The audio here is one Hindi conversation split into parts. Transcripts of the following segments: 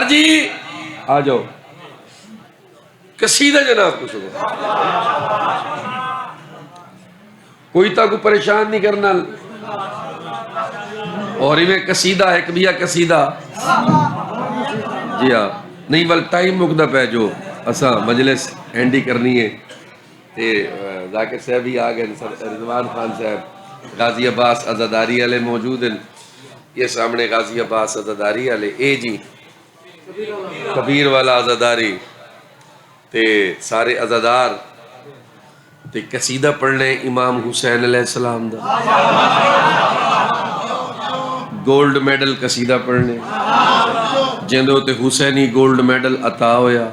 हाजी आ जाओ, कसीदा जनाब कुछ हो, कोई ताको परेशान नहीं करना। और इवें कसीदा है कबिया कसीदा जी हाँ, नहीं बल टाइम मुकदा पै जो असा मजलिस एंडी करनी है। ते जाकिर साहब भी आ गए, रिजवान खान साहब गाजी अब्बास अज़ादारी वाले मौजूद हैं, ये सामने गाजी अब्बास अज़ादारी वाले ए जी कबीर वाला अज़ादारी ते सारे अज़ादार ते कसीदा पढ़ने इमाम हुसैन अलैहिस्सलाम दा गोल्ड मेडल कसीदा पढ़ने जिंदे उत्ते हुसैनी गोल्ड मेडल अता होया।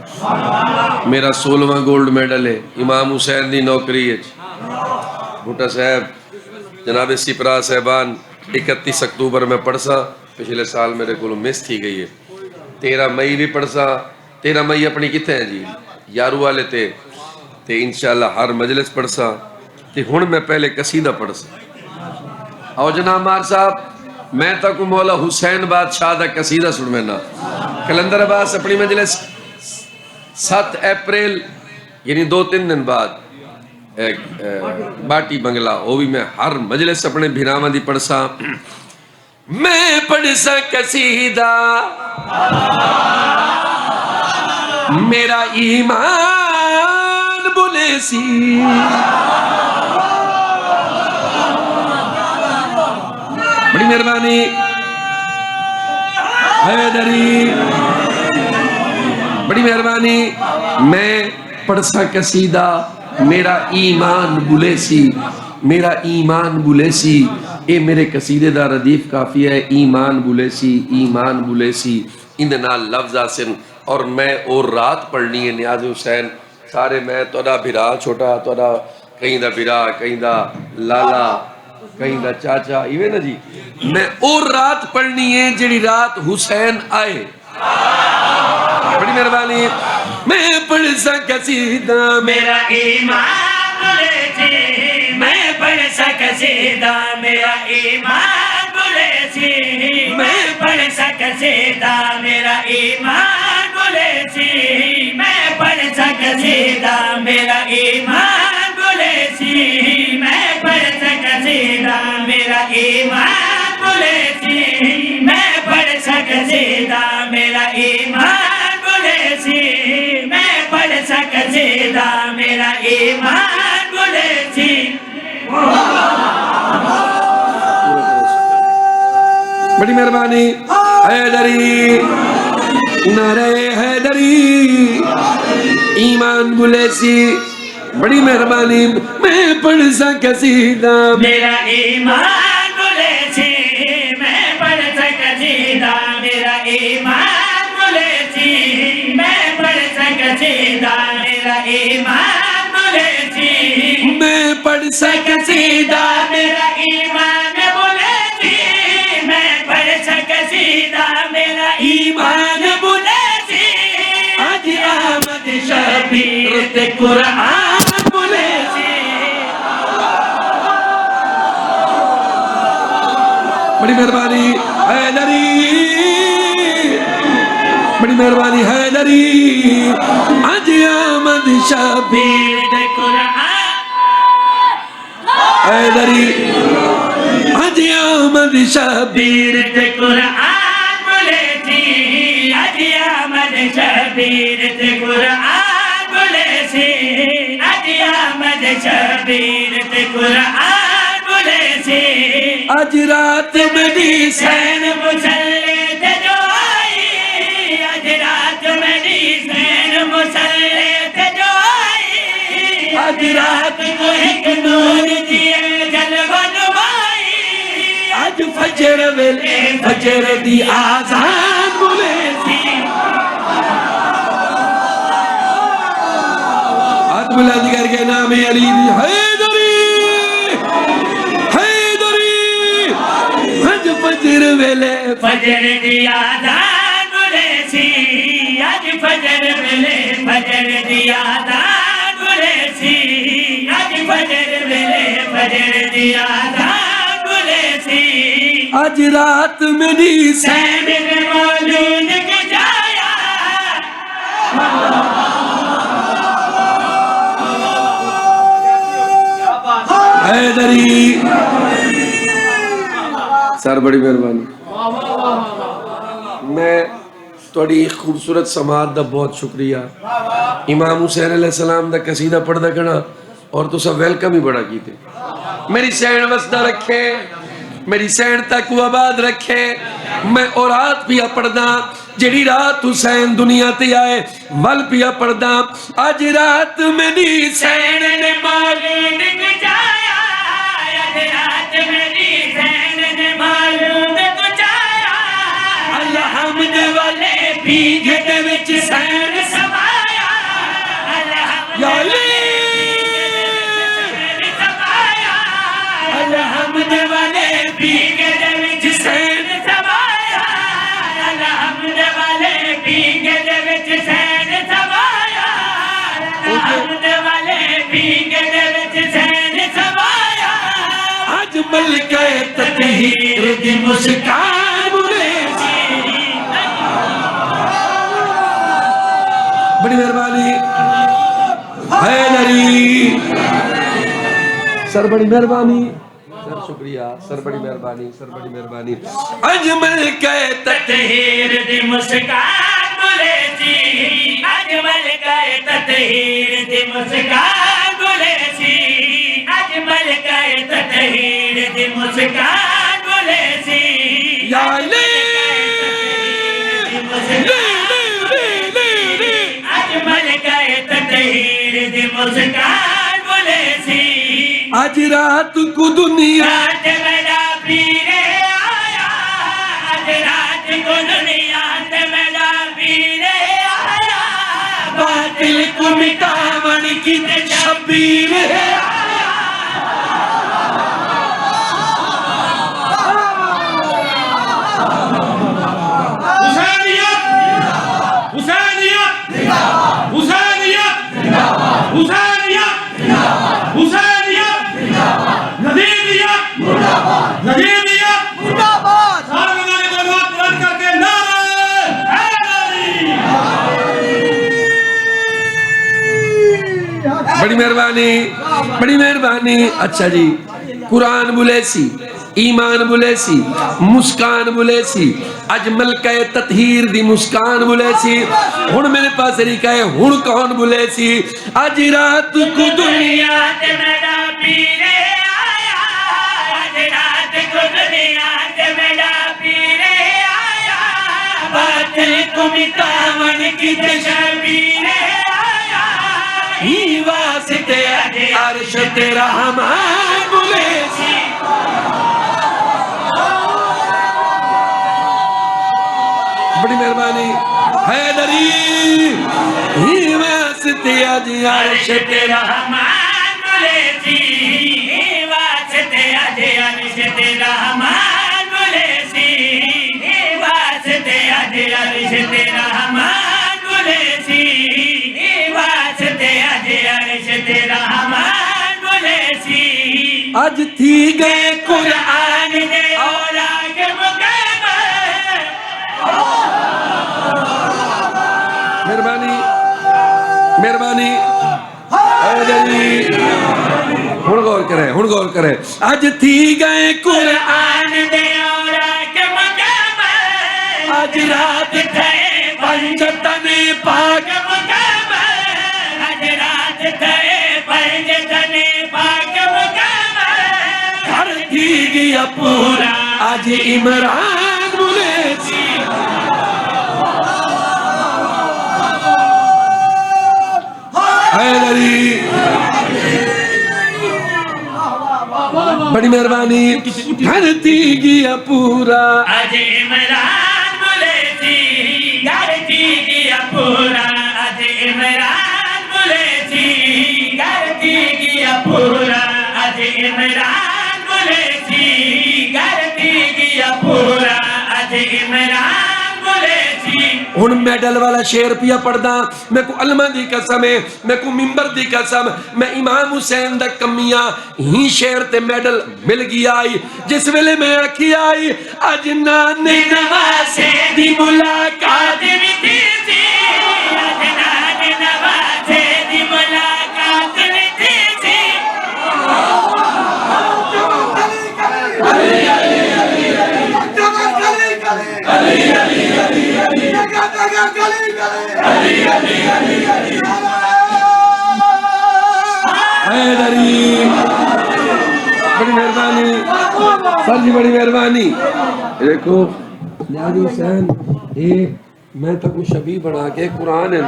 मेरा 16वां गोल्ड मेडल है इमाम हुसैन दी नौकरी है। भुट्टा साहब जनाब सिपरा साहबान 31 अक्तूबर में पढ़सा, पिछले साल मेरे को मिस थी गई है। 13 मई भी पढ़सा, 13 मई अपनी कितने है जी यारू वाले ते इंशाल्लाह हर मजलिस पढ़सा। ते हुण मैं पहले कसीदा पढ़सा। आओ जनाब मार साहब, मैं तक मौला हुसैन बादशाह दा कसीदा सुन मैना। कलंदर अब्बास अपनी मजलिस 7 अप्रैल यानी 2-3 दिन बाद बाटी बंगला, वो भी मैं हर मजलिस अपने भिरावां दी पढ़सा। मैं पढ़सा कसीदा मेरा ईमान बुले सी, बड़ी मेहरबानी हैदरी, बड़ी मेहरबानी। मैं पढ़सा कसीदा मेरा ईमान बुले सी, मेरा ईमान बुले सी, ये मेरे कसीदे दा रदीफ काफिया है। ईमान बुले सी, ईमान बुले सी, इंदे नाल लफ्ज़ आसन। और मैं और रात पढ़नी है नियाज हुसैन सारे, मैं तोड़ा बिरा छोटा, तोड़ा कहीं दा बिरा, कहीं दा लाला, कहीं दा चाचा, इवे ना जी। मैं और रात पढ़नी है जेड़ी रात हुसैन आए। बड़ी मेहरबानी। मैं पढ़ सा कसीदा मेरा ईमान बुले सी, मैं पढ़ सा कसीदा मेरा ईमान बुले सी, मैं पढ़ सा कसीदा मेरा ईमान बुले सी, मैं पढ़ सा कसीदा मेरा ईमान बुले सी, मैं पढ़ सा कसीदा मेरा ईमान बुले सी, मैं पढ़ सा कसीदा मेरा ईमान बुले सी, मैं पढ़ सा कसीदा मेरा ईमान बुले सी। बड़ी मेहरबानी हैदरी, नारे हैदरी, ईमान बुले सी, बड़ी मेहरबानी। मैं पढ़ सा कसीदा मेरा ईमान बुले सी, मैं पढ़ सा कसीदा मेरा ईमान बुले सी, मैं पढ़ सा कसीदा मेरा ईमान बुले सी, मैं पढ़ सा कसीदा मेरा ईमान बुले सी, मैं पढ़ सा कसीदा मेरा ईमान बुले सी। आज आमद शबीर ते कुरान बुले सी। बड़ी मेहरबानी हैदरी, बड़ी मेहरबानी हैदरी। आज आमद शबीर ते कुरान हैदरी, आज आमद शबीर ते कुरान बुले सी, आज आमद शबीर ते कुरान बुले सी, आज आमद शबीर ते कुरान बुले सी। आज रात मेरी सैन मुसल्ले ते जो आई, आज रात मेरी सैन मुसल्ले ते जो आई, आज रात को एक नूर दिए जलवन माई, आज फजर वेले फजर दी आजान बुले सी। हाथ बुलंद करके नाम अली दी हैदरी, हैदरी। आज फजर वेले फजर दी आजान बुले सी, आज फजर वेले फजर दी आजान बुले सी, आज फजर वेले फजर दी आजान बुले सी। आज रात मेरी सैन मौजूद के जाया, सर बड़ी मेहरबानी। मैं थोड़ी खूबसूरत समात दा बहुत शुक्रिया। इमाम हुसैन अलैहिस्सलाम दा कसीदा पढ़दा कना और तुसा वेलकम ही बड़ा कीते। मेरी सैन वसदा रखे, मेरी सैन तक आबाद रखे। मैं और रात पिया पढ़दा जेड़ी रात हुसैन दुनिया ते आए वल पिया पढ़दा। अज रात मेरी सैन ने मौलूद गुजाया, आज रात मेरी सैन ने मौलूद गुजाया। अलहम्द वाले भीग दे विच सैन समाया, अलहम्द वाले भीग दे विच सैन समाया, अलहम्द वाले भीग दे विच सैन समाया, अलहम्द वाले भीग दे विच सैन समाया। आज मलके ततहीर दी मुस्कान बुले बड़ी मेहरबानी हैदरी सर बड़ी मेहरबानी सर शुक्रिया सर बड़ी मेहरबानी सर बड़ी मेहरबानी। अजमल के ततहीर दी मुस्कान बुले सी, अजमल के ततहीर दी मुस्कान बुले सी, अजमल के ततहीर दी मुस्कान बुले सी। या ले अजमल के ततहीर दी मुस्कान बुले सी। आज रात को दुनिया रात मेरा पीरे आया, आज रात को दुनिया से मेरा पीरे आया। बातिल को मिटावन की शबीर है। बड़ी मेहरबानी बड़ी मेहरबानी। अच्छा जी कुरान बुलेसी ईमान बुलेसी मुस्कान बुलेसी अजमल के ततहीर दी मुस्कान बुलेसी। हुण मेरे पास तरीका है हुण कौन बुलेसी। आज रात को दुनिया ते मेरा पीरे आया, आज रात को दुनिया ते मेरा पीरे आया। बातिल को मिटावन की शबीरे आया। ही वास्ते अर्श तेरा हमार बुलेसी। बड़ी मेहरबानी हैदरी ही वास्ते आज अर्श तेरा रहमान बुलेसी, वास्ते आज अर्श तेरा रहमान बुलेसी, वास्ते आज अर्श तेरा रहमान बुलेसी, वास्ते आज अर्श तेरा रहमान बुलेसी। आज थी गए कुरान दे औला के मुकाबले मेहरबानी मेहरबानी हैदरी। हुण गौर करे हुण गौर करे। आज थी गए कुरान दे औला के मुकाबले आज रात थे पंजतन पाक आज रात थे पंजतन पाक घर थी गया पूरा आज इमरान बुलेसी। हैदरी बड़ी मेहरबानी घर थी गया पूरा आज इमरान बुलेसी, घर थी गया पूरा आज इमरान बुलेसी, घर थी गया पूरा आज इमरान बुलेसी, घर थी गया पूरा आज इमरान बुलेसी। हुण मेडल वाला शेर पिया पढ़दा। मैं को अलमा दी कसम है मैं को मिंबर दी कसम मैं इमाम हुसैन दा कमियां ही शेर ते मेडल मिल गया आई। जिस वेले मैं आखी आई अज नाने नवासे दी मुलाकात भी थी सी, आज नाने नवासे दी मुलाकात भी थी सी। हैदरी, बड़ी मेहरबानी सर जी, बड़ी मेहरबानी। देखो न्याजी हुसैन, एक मैं तो कुछ शबी बना के कुरान है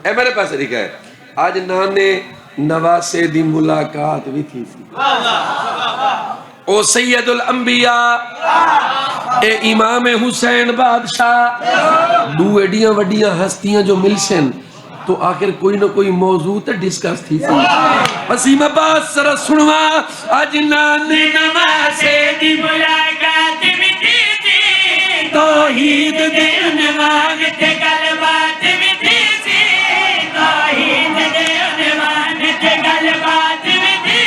ए मेरे पास लिखा है, आज नाने नवासे दी मुलाकात भी थी ओ सैयदुल अंबिया ए इमाम हुसैन बादशाह, दो एडियां वडियां हस्तियां जो मिलसन तो आखिर कोई ना कोई मौजू तो डिस्कस थी वसीम अब्बास सरा सुनवा, आज नाने नवासे दी मुलाकात भी थी, तौहीद दे उन्वान ते गलबात भी थी, तौहीद दे उन्वान ते गलबात भी थी,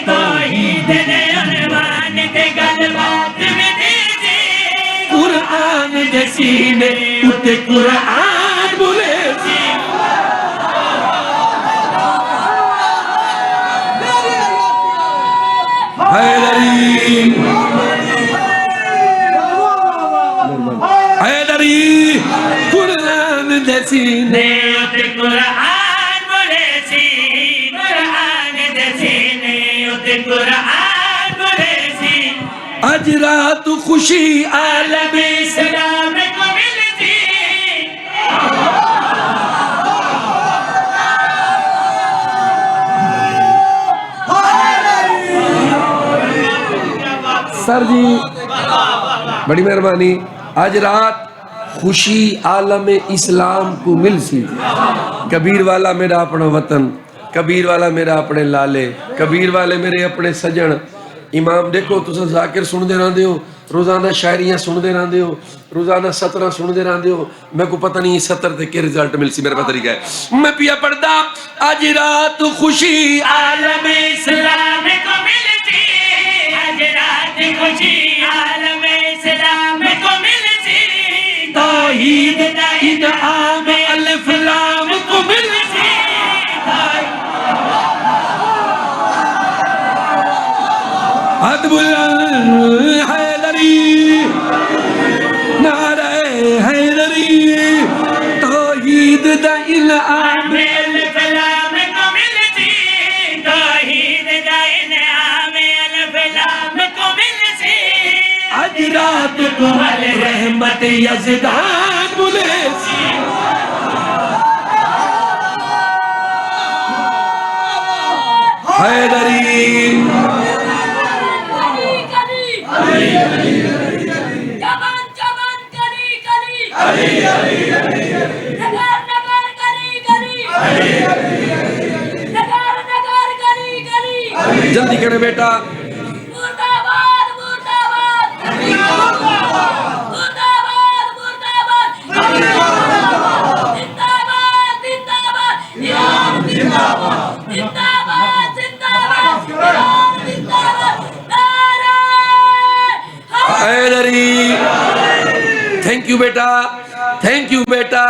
तौहीद दे उन्वान ते गलबात भी थी, कुरान दे सीने उते कुरान बोले सी। हैदरी कुरान दे सीने उते कुरान बोले सी, कुरान दे सीने उते कुरान बोले सी, आज रात खुशी आलम इस्लाम को मिलती, सर जी बड़ी मेहरबानी, आज रात खुशी आलम इस्लाम को मिल सी। कबीर वाला मेरा अपना वतन, कबीर वाला मेरा अपने लाले, कबीर वाले मेरे अपने सजन। इमाम देखो तुम जाकिर सुनते रहते हो, रोजाना शायरियां सुनते रहते हो, रोजाना सतरा सुनते रहते हो, मैं को पता नहीं सतर से क्या रिजल्ट मिल सी, मेरा पता तरीका है। मैं पिया पढ़दा आज रात खुशी आलम इस्लाम को मिलती, आज रात खुशी आलम इस्लाम को मिलती, तौहीद दा इनाम अलिफ लाम को मिलती, हाथ बुलंद हैदरी, नारे हैदरी, तौहीद दा इनाम अलिफ लाम को मिलती, तौहीद दा इनाम अलिफ लाम को मिलती, आज रात को रहमत यज़दान बोले हैदरी। जल्दी करे बेटा, मुर्दाबाद मुर्दाबाद मुर्दाबाद मुर्दाबाद जिंदाबाद जिंदाबाद ईरान जिंदाबाद जिंदाबाद जिंदाबाद ईरान जिंदाबाद नारे हैदरी। थैंक यू बेटा, थैंक यू बेटा।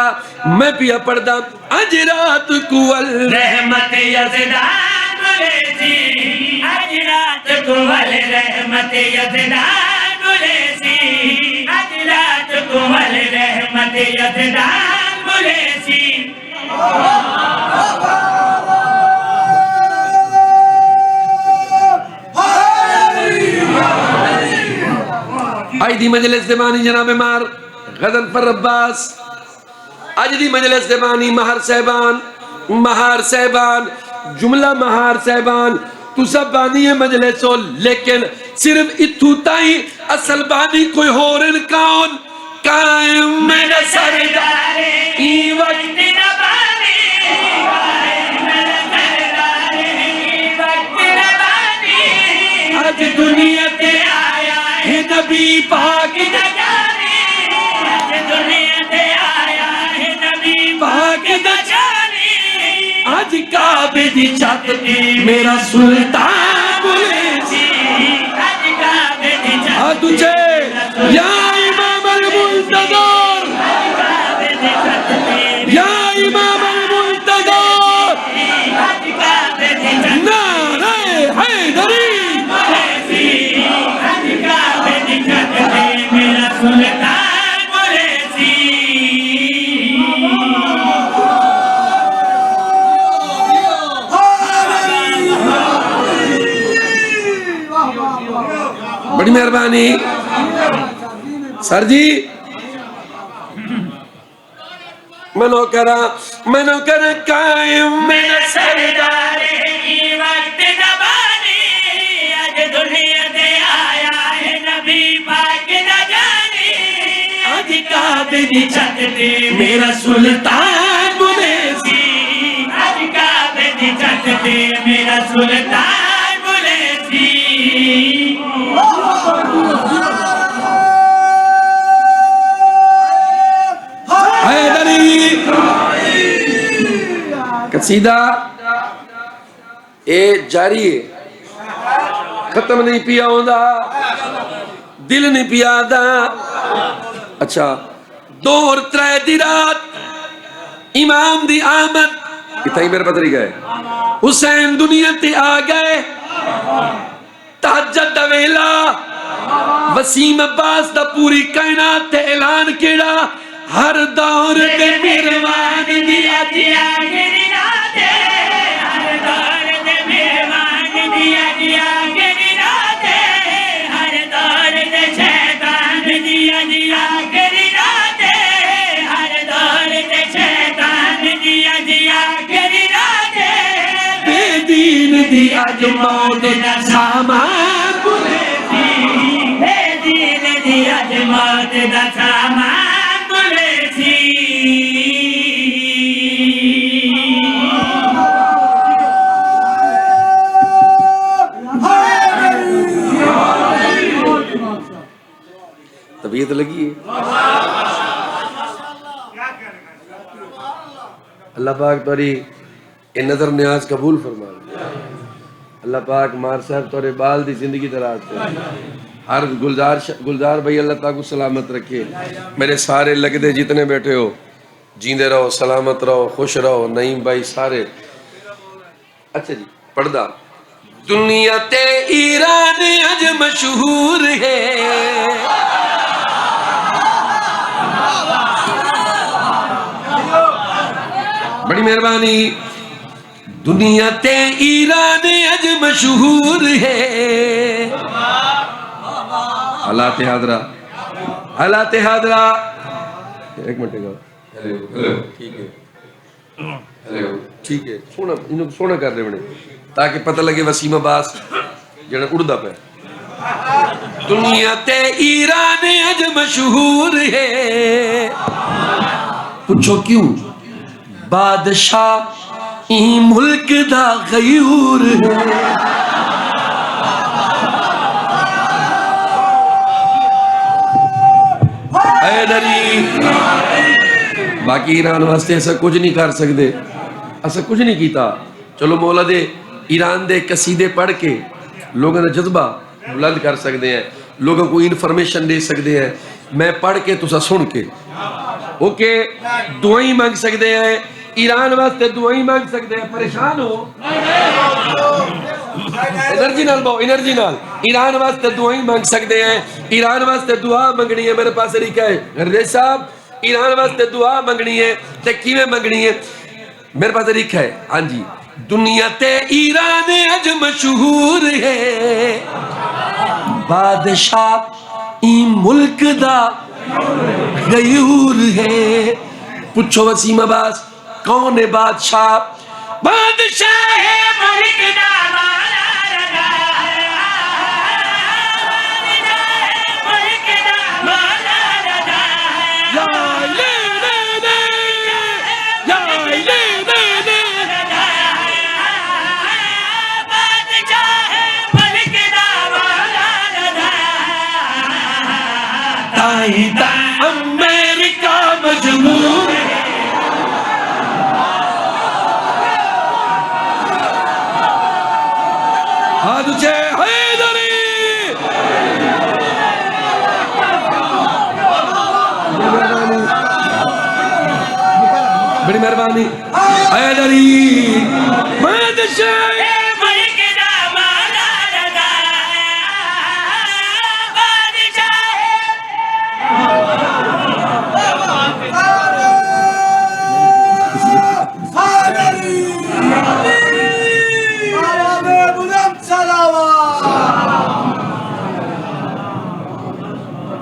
मैं पिया पढ़दा आज रात कुवल रहमत यज़दान बोले सी, आज रात को वल रहमत यज़दान बोले सी, आज रात को वल रहमत यज़दान बोले सी। आज दी मजलिस दे बानी जनाब मार गज़नफर अब्बास, आज दी मजलिस दे बानी महार साहबान जुमला महार साहबान तुसा बानी है मजलिस हो, लेकिन सिर्फ इथू ताई असल बानी कोई होर कौन कायम मेरा सरदार ई वक्त न बानी, मेरा सरदार ई वक्त न बानी, आज दुनिया ते आया है नबी पाक न जाने, आज दुनिया ते आया है नबी पाक न जाने, आज काबे दी छत ते मेरा सुल्तान बोले सी। आज काबे दी छत आ तुझे या इमाम अल-मुंतज़र, काबे दी छत पे, या इमाम अल-मुंतज़र, आज काबे दी छत नारे हैदरी। आज काबे दी छत पे मेरा सुल्तान बोले सी। मेहरबानी सर जी मनो करा कायम मेरा सरदार ई वक्त दबानी आज दुनिया दे आया है नबी पाक न जानी आज काबे दी छत ते मेरा सुल्तान बुलेसी आज काबे दी छत ते मेरा सुल्तान बुलेसी कसीदा ए जारी है खत्म नहीं पिया होंदा दिल नहीं पिया दा अच्छा 2 और 3 दी रात इमाम दी आमद इतना ही मेरा पता नहीं गए हुसैन दुनिया ते आ गए तहज्जुद दा वेला वसीम अब्बास दा पूरी कायनात ते ऐलान केड़ा हर दौर दे मेहरबान दी अजिया गिरी राते हर दौर दे मेहमान दी अजिया गिरी राते हर दौर दे शैतान दी अजिया गिरी राते हर दौर दे शैतान दी अजिया गिरी राते बेदीन दी अज मौत दा सामान बुलेसी बेदीन दी अज मौत दा सामान तबीयत लगी है अल्लाह पाक तोरी ए नजर न्याज कबूल फरमा अल्लाह पाक मार साहब तोरे बाल दी जिंदगी दराज दे हर गुलजार भाई अल्लाह ताला को सलामत रखे मेरे सारे लगदे जितने बैठे हो जींदे रहो सलामत रहो खुश रहो नईम भाई सारे अच्छा जी पढ़दा दुनिया ते ईरान अज मशहूर है बड़ी मेहरबानी दुनिया ते ईरान अज मशहूर है हालात हादरा एक मिनट हेलो ठीक है हेलो ठीक है सोना इन्हों सोना कर रहे बने ताकि पता लगे वसीम अब्बास जड़ा उड़दा पे दुनिया ते ईरान अज मशहूर है पूछो क्यों बादशाह ई मुल्क दा गयूर है बाकी ईरान वास्ते ऐसा कुछ नहीं कर सकते ऐसा कुछ नहीं किया चलो मौला दे ईरान दे कसीदे पढ़ के लोगों का जज्बा बुलंद कर सकते हैं लोगों को इन्फॉर्मेशन दे सकते हैं मैं पढ़ के तुसा सुन के ओके दुआई मांग सकते हैं ईरान वास्ते दुआई मांग सकते हैं परेशान हो एनर्जी नाल बहु एनर्जी नाल ईरान वास्ते दुआई मांग सकते हैं ईरान वास्ते दुआ मंगनी है मेरे पास तरीका है गर्दे साहब ईरान वास्ते दुआ मंगनी है ते किवें मंगनी है मेरे पास तरीका है हाँ जी दुनिया ते ईरान अज मशहूर है बादशाह ई मुल्क दा गयूर है पूछो वसीम अब्बास कौन है बादशाह बादशाह है मुल्क दा अमेरिका मजबूर हाथ छे हैदरी बड़ी मेहरबानी हैदरी बादशाह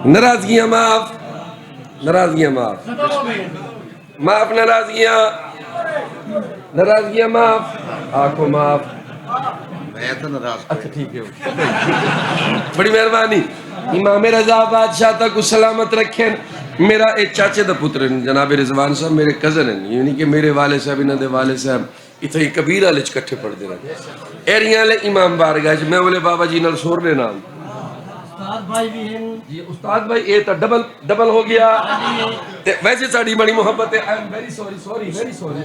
नाराजगियां माफ, नाराजगियां माफ, माफ नाराजगियां, नाराजगियां माफ, आंखों माफ। मैं तो नाराज। अच्छा ठीक है, बड़ी मेहरबानी। इमाम रजा बादशाह तक सलामत रखे। मेरा एक चाचे का पुत्र जनाब रिजवान साहब मेरे कजन हैं, यानी कि मेरे वाले साहब इन्हों के वाले साहब इतने कबीर वाले कट्ठे पढ़ते रहे एरिया वाले इमाम बारगाह मैं बोले बाबा जी नाल सोर दे नाम उस्ताद भाई भी हैं जी। उस्ताद भाई ये तो डबल डबल हो गया। ते वैसे साड़ी बड़ी मोहब्बत है। I am very sorry sorry very sorry.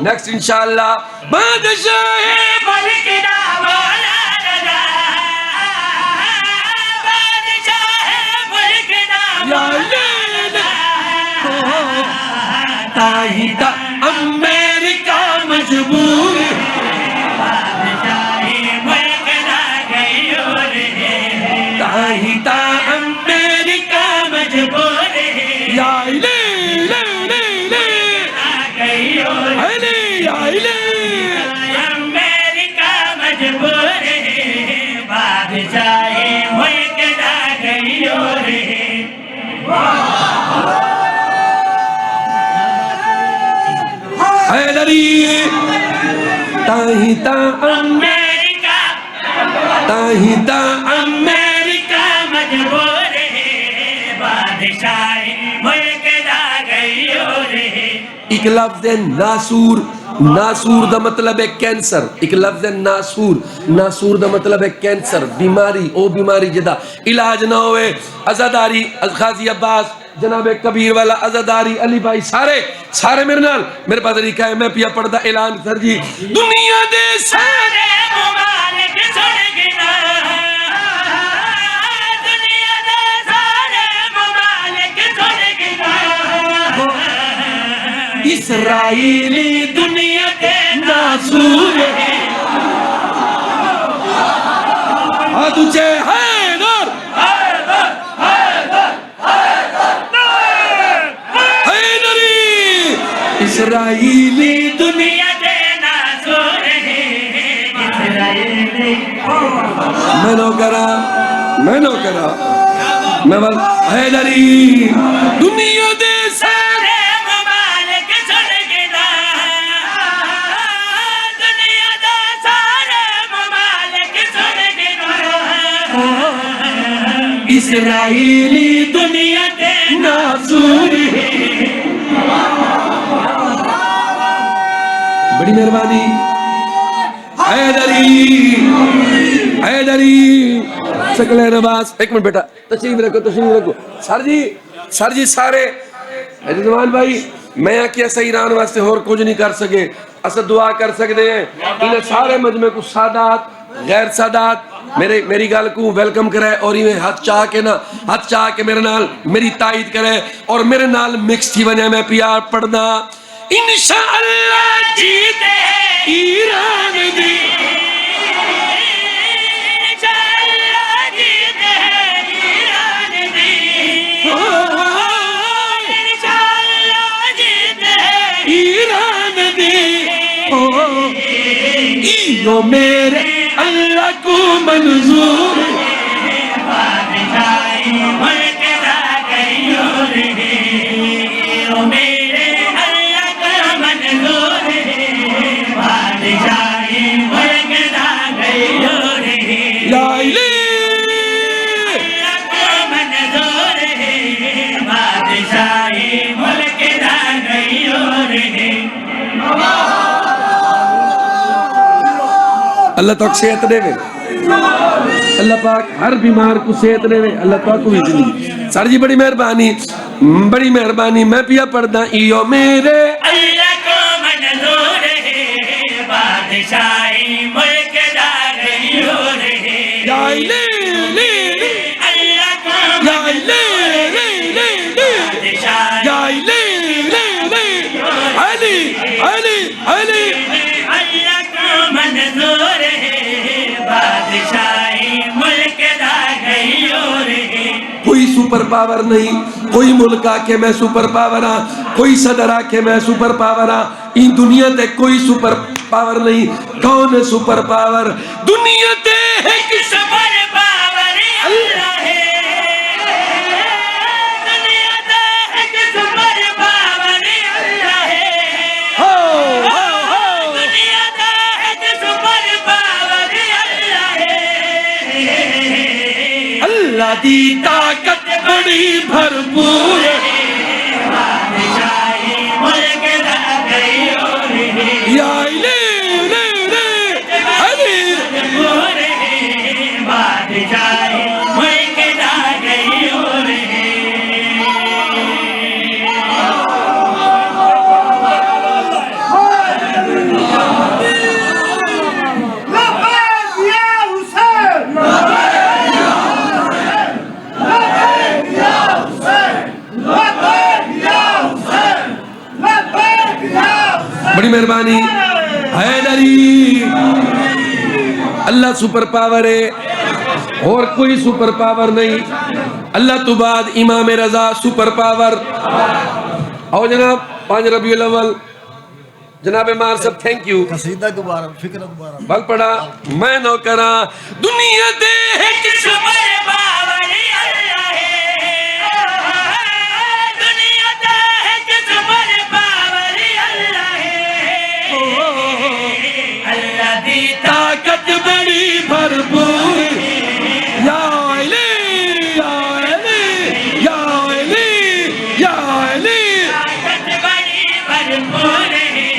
Next इंशाअल्लाह बादशाह मुल्क दा मौला रजा, बादशाह मुल्क दा मौला रजा, ताही ता अमेरिका मजबूर बादशाह मुल्क दा गयो रे, ताही ता अमेरिका मजबूर है या ले ले ले ले गयो अले या ले अमेरिका मजबूर है, बादशाह मुल्क दा गयो रे। हैदरी ताही ता अमेरिका ताही ता अमेरिका मजबूर है, बादशाह मुल्क दा गयो रे। एक लफ्ज है नासूर। नासूर दा मतलब है कैंसर। एक लफ्ज है नासूर। नासूर दा मतलब है कैंसर बीमारी। ओ बीमारी जिदा इलाज ना होए। अजादारी खाजी अब्बास जनाब कबीर वाला अजादारी अली भाई सारे सारे मेरे नाल मेरे पास लिखा है मैं पिया पढ़दा ऐलान सर जी दुनिया दे सारे मुबारक सुन गिना, दुनिया दे सारे मुबारक सुन गिना, इसराइली दुनिया के नासूर आ तुझे हैदर हैदरी इसराइली दुनिया के नासूर है, इस्राएली मैनो करा मैं बोल हैदरी दुनिया दे सारे मुबारक सुन गिना, दुनिया दे सारे मुबारक सुन गिना, इसराइली दुनिया के नासूर बड़ी मेहरबानी हैदरी हैदरी सकले नवाज। एक मिनट बेटा तशरीफ रखो सर जी सारे रिजवान भाई मैं आखिया सही ईरान वास्ते होर कुछ नहीं कर सके अस दुआ कर सकते हैं इन्हें सारे मजमे को सादात गैर सादात मेरी गल को वेलकम करे और इवें हाथ चाह के मेरे नाल मेरी तायद करे और मेरे नाल मिक्स थी बने मैं प्यार पढ़ना इंशाअल्लाह जीते ईरान दी इंशाअल्लाह जीते ईरान दी, इंशाअल्लाह जीते ईरान दी यो मेरे अल्लाह को मंजूर बादशाह मुल्क दा गयो रे, ओ मेरे अल्लाह का मंजूर है, बादशाह मुल्क दा गयो रे, ला इले अल्लाह का मंजूर है, बादशाह मुल्क दा गयो रे। अल्लाह तक सेहत देवे अल्लाह पाक हर बीमार को सेहत देवे अल्लाह पाक को जिंदगी सर जी बड़ी मेहरबानी मैं पिया पढ़दा इयो मेरे अल्लाह को मंजूर है, बादशाह मुल्क दा गयो रे, या इले ले अल्लाह को या इले ले बादशाह या इले ले अली अली अली अल्लाह को मंजूर है, बादशाह मुल्क दा गयो रे। कोई सुपर पावर नहीं कोई मुल्क आके मैं सुपर पावर हाँ कोई सदर आके मैं सुपर पावर हाँ इन दुनिया ते कोई सुपर पावर नहीं कौन है सुपर पावर दुनिया ते है सुपर पावर अल्लाह है, दी ताकत बड़ी भरपूर बादशाही मुल्क दा गयो रे या ले ले ले अली पूरे बादशाही मुल्क दा गयो रे बड़ी मेहरबानी हैदरी अल्लाह सुपर पावर है और कोई सुपर पावर नहीं अल्लाह तो बाद इमाम रजा सुपर पावर और जनाब 5 रबीउल अव्वल जनाब मार सब थैंक यू कसीदा दोबारा फिक्र दोबारा बल पड़ा मैं नौकरा दुनिया दे सुपर पावर अल्लाह है दुनिया दा है सुपर पावर अल्लाह है अल्लाह दी ताकत बड़ी भरपूर या अली या अली या अली या अली ताकत बड़ी भरपूर है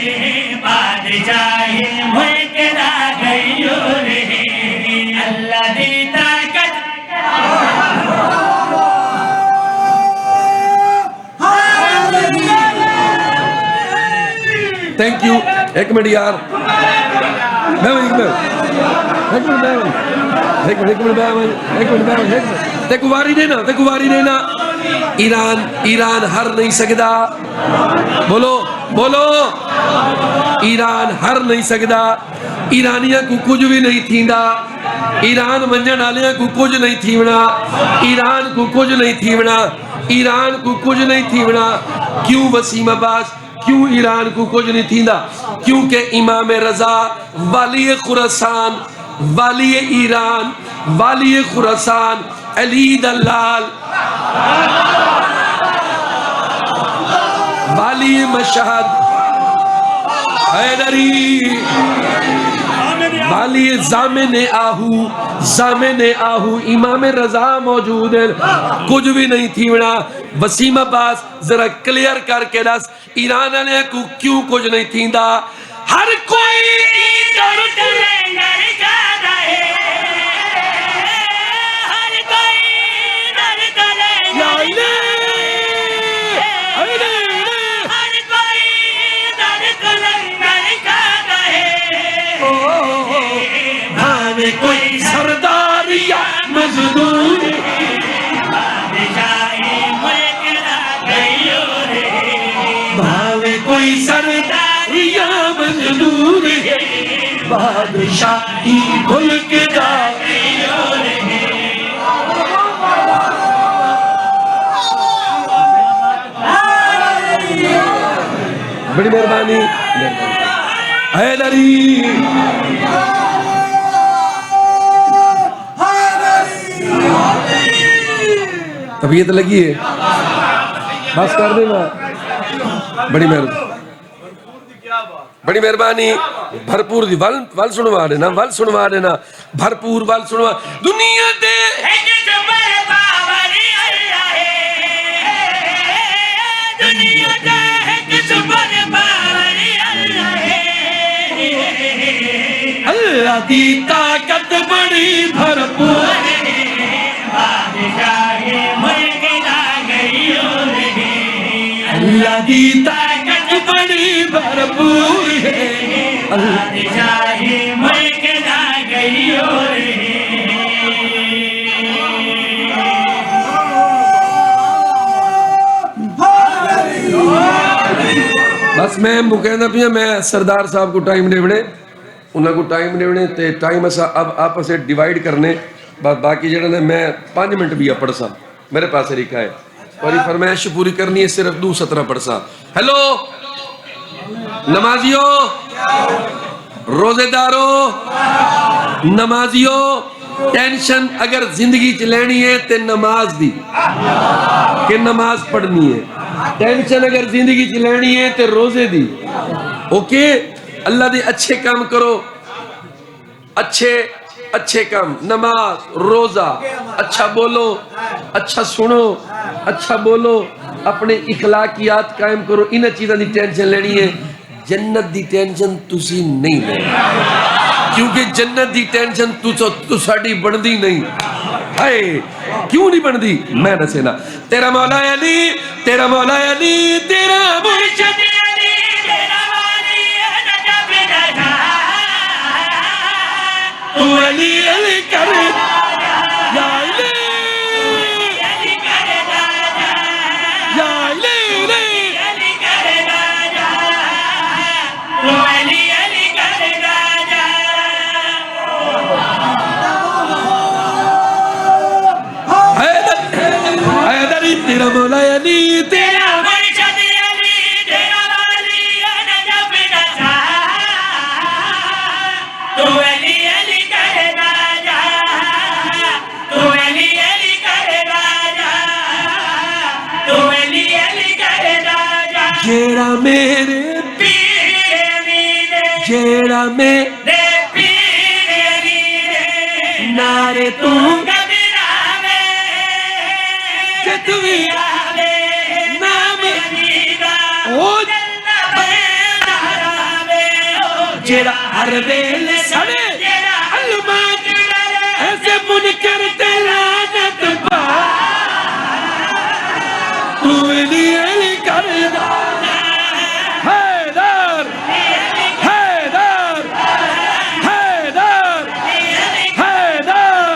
बादशाही मुल्क दा गयो रे अल्लाह दी ताकत थैंक यू एक मिनट यार ते कुवारी देना ईरान हर नहीं सकता बोलो बोलो ईरान हर नहीं सकता ईरानिया को कुछ भी नहीं थींदा ईरान मंजन वालिया को कुछ नहीं थीवना ईरान को कुछ नहीं थीवना ईरान को कुछ नहीं थीवना क्यों वसीम अब्बास क्यों ईरान को कुछ नहीं थींदा क्योंकि इमाम रजा वाली खुरासान वाली ईरान वाली खुरासान अली दलाल वाली मशहद हैदरी वाली जामिन आहू इमाम रजा मौजूद है कुछ भी नहीं थीवना वसीम अब्बास जरा क्लियर करके दस ईरान वाले को क्यों कुछ नहीं थींदा हर कोई इधर लंगर जादा है हर कोई इधर लंगर हर कोई इधर लंगर जादा है भावे कोई सरदार या मजदूर बादशाही मुल्क दा गयो रे भावे कोई सरदार या मजदूर है बादशाही मुल्क का बड़ी मेहरबानी हैदरी तबीयत लगी है बस कर देना बड़ी मेहरबानी भरपूर दी वल सुनवा देना भरपूर वल सुनवा दुनिया दे एक सुपर पावर अल्लाह है दुनिया दा एक सुपर पावर अल्लाह है अल्लाह दी ताकत बड़ी भरपूर बादशाही मुल्क दा गयो रे अल्लाह दी ताकत बड़ी भरपूर है बादशाही मुल्क दा गयो रे बस मैं कहना पिया मैं सरदार साहब को टाइम देवने उन्होंने को टाइम देवने ते टाइम असा अब आपस में डिवाइड करने बाकी जरा ने मैं 5 मिनट भी पढ़ सा मेरे पास तरीका है और ये फरमाइश पूरी करनी है सिर्फ 2:17 पढ़ सा हेलो नमाजियों रोजेदारों नमाजियों टेंशन अगर जिंदगी च लेनी है ते नमाज दी कि नमाज पढ़नी है टेंशन अगर जिंदगी च लेनी है ते रोजे दी ओके अल्लाह दे अच्छे काम करो अच्छे अच्छे काम, नमाज, रोजा, अच्छा बोलो, अच्छा सुनो, अच्छा बोलो, अपने इखलाकियात कायम करो। इन चीज़ों की टेंशन लेनी है, जन्नत की टेंशन तुसी नहीं लेनी, क्योंकि जन्नत की टेंशन तुसाडी बनती नहीं। हाय क्यों नहीं बनती, मैं दसे ना। तेरा मौला अली, तेरा मौला अली, तेरा मुर्शिद अली तेरा वाली नजब नजा, तू अली अली कर या अली अली कर राजा, या अली अली कर राजा, तू अली अली कर राजा। हैदरी तेरा मौला अली, तेरा मुर्शिद अली तेरा वाली नजब नजा, तू अली अली कर राजा, तू अली अली कर राजा, तू अली अली कर राजा। जेड़ा मेरे पीर अली दे जेड़ा मेरे पीर अली दे नारे तू कबीरावे जे तू भी आवे नाम अली दा ओ जेड़ा हर वेले सड़े अलमाज ऐसे मुनकर ते लानत पा, तू अली अली कर हैदर हैदर हैदर हैदर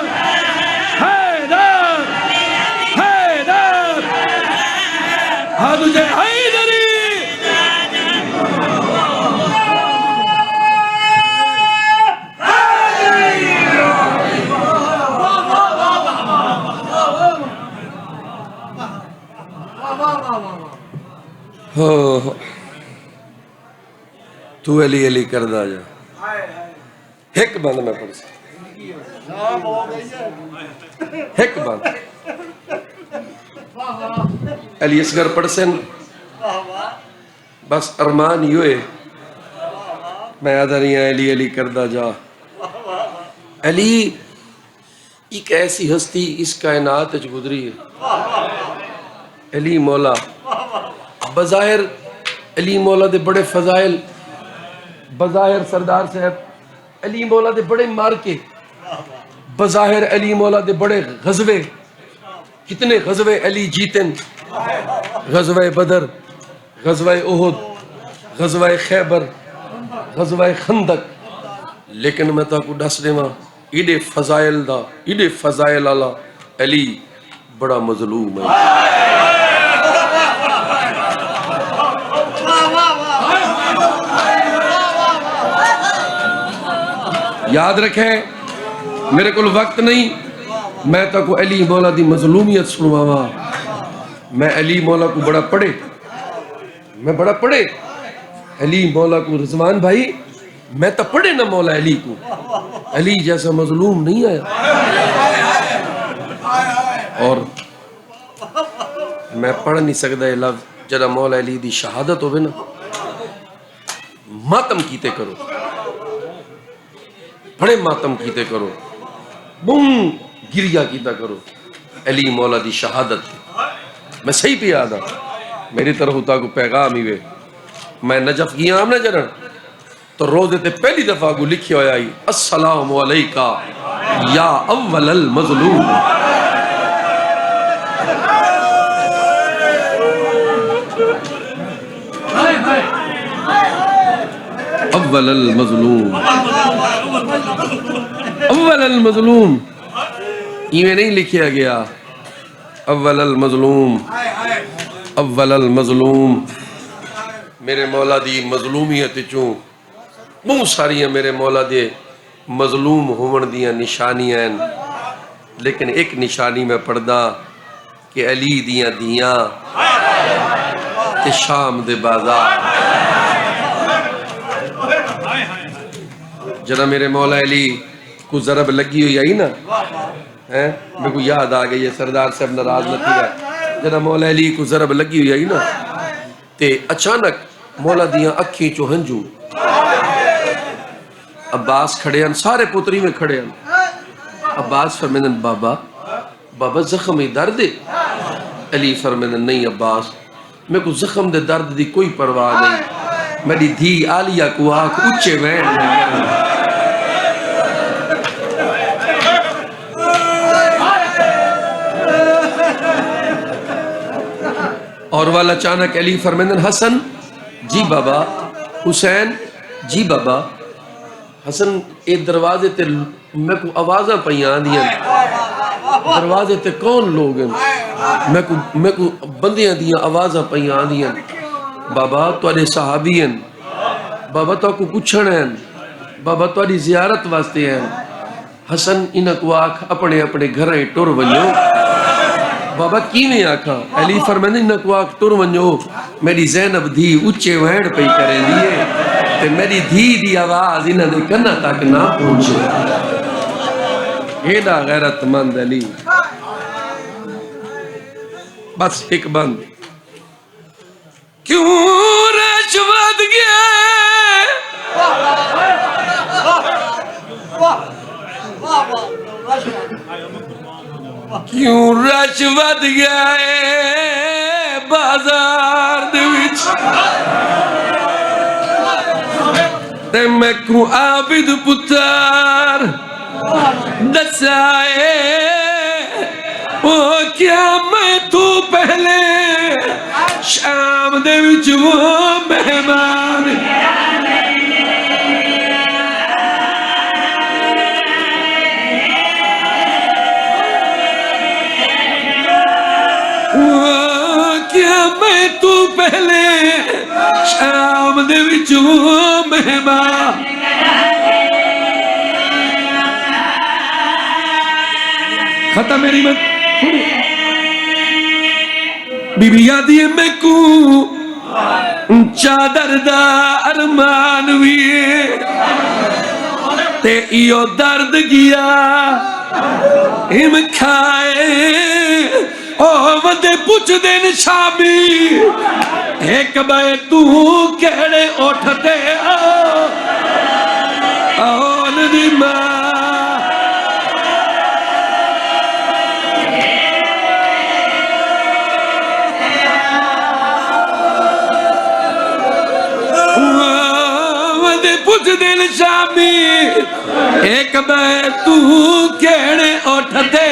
हैदर हैदर हाँ तुझे हैदरी हो तू अली अली करदा जा। एक बंद मैं पढ़ एक बंद अली असगर पढ़ से बस अरमान यो है, मैं आदा नहीं अली अली करदा जा। अली एक ऐसी हस्ती इस कायनात च गुजरी है, अली मौला बज़ाहिर अली मौला दे बड़े फजाइल, बज़ाहिर सरदार साहब अली मौला दे बड़े मार्के, बज़ाहिर अली मौला दे बड़े गज़वे, कितने गज़वे अली जीतन, गज़वे बदर, गज़वे उहुद, गज़वे खैबर, गज़वे खंदक। लेकिन मैं ताको दस देवां इडे फजाइल दा, इडे फजाइल आला अली बड़ा मजलूम है। याद रखें, मेरे को वक्त नहीं, मैं तो को अली मौला दी मजलूमियत सुनवावा। मैं अली मौला को बड़ा पढ़े, मैं बड़ा पढ़े अली मौला को। रिजवान भाई मैं तो पढ़े ना मौला अली को, अली जैसा मजलूम नहीं आया। और मैं पढ़ नहीं सकता ये लफ्ज जरा मौला अली दी शहादत होवे ना, मातम कीते करो, बड़े मातम कीते करो, बुम गिरिया कीता करो अली मौला दी शहादत। मैं सही पे याद आ, मेरी तरफ उता को पैगाम ही वे, मैं नजफ गया ना जरा तो रोजे ते पहली दफा को लिखे होया ही अस्सलाम अलैका या अव्वलल मजलूम। अव्वलल मजलूम, अव्वलल मजलूम इवें नहीं लिखा गया, अव्वलल मजलूम, अव्वलल मजलूम। मेरे मौला दी मजलूमियत चों बहुत सारियां मेरे मौला दे मजलूम होवन दियां निशानियां हैं, लेकिन एक निशानी मैं पढ़दा कि अली दियां दियां ते शाम दे बाजार। जरा मेरे मौला अली को जरब लगी हुई आई ना है, मेरे को याद आ गई है, सरदार साहब नाराज न थी। जरा मौला अली को जरब लगी हुई आई ना ते अचानक मौला दियां अखी चो हंजू। अब्बास खड़े हैं, सारे पुत्री में खड़े हैं, अब्बास फरमांदन बाबा बाबा जख्म ही दर्द है। अली फरमांदन नहीं अब्बास मेरे को जख्म दे दर्द दी कोई परवाह नहीं, मेरी धी आलिया को आख उच्चे वैन और वाला अचानक अली फरमांदन हसन जी बाबा, हुसैन जी बाबा। हसन ए दरवाजे ते मैं को आवाज़ा पईयां आंदियां, दरवाजे ते कौन लोग हैं? मैं को बंदियां दियां आवाज़ा पईयां आंदियां। बाबा तुहाडे सहाबी हैं, बाबा तो को पुछण हैं, बाबा तुहाडी ज़ियारत वास्ते हैं। हसन इन्हां को आख अपने अपने घरें टुर वञो। बाबा किवें आखा? अली फरमांदे इन्हां को आख टुर वञो, मेरी ज़ैनब धी उच्चे वहण पई करेंदी है ते मेरी धी दी आवाज़ इन्हां दे कन्नां तक ना पहुंचे। एडा गैरतमंद अली। बस एक बंद क्यों रश्वत गया क्यों रश्वत गया बाजार दे विच ते मैं को आबिद पुत्र दसाए ओ क्या मैं तू पहले शाम दे विच वो मेहमान क्या मैं तू पहले शाम दे विच वो मेहमान खत्म मेरी मत बीबी आदि मैं को चादर दा अरमान भी ते इयो दर्द गया हिम खाए ओ वदे पुछ देन शामी एक बाए तू केड़े उठते आओ दी मां वदे पुछ देन शामी एक बाए तू केड़े उठते